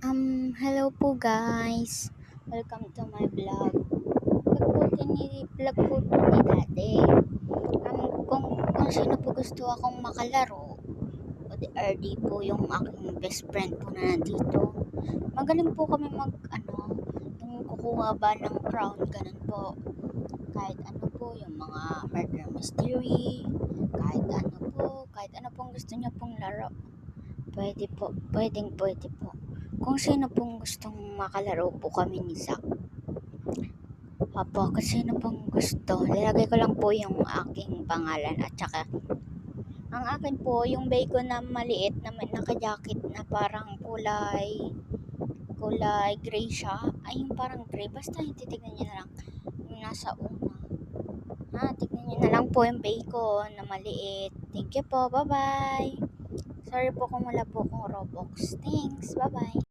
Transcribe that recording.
Hello po guys. Welcome to my vlog. Vlog po ni Dati. Kung sino po gusto akong makalaro, o the RD po yung aking best friend po na nandito. Magaling po kami yung kukuha ba ng crown, ganun po. Kahit ano po, yung mga murder mystery, kahit ano pong gusto niyo pong laro. Pwede po. Kung sino pong gustong makalaro po kami ni Zack. Kung sino pong gusto, lalagay ko lang po yung aking pangalan at saka ang akin po, yung bacon na maliit na naka-jacket na parang kulay gray siya. Ay, yung parang gray. Basta titignan nyo na lang yung nasa una. Tignan nyo na lang po yung bacon na maliit. Thank you po. Bye-bye. Sorry po kung wala po akong Robux. Thanks. Bye-bye.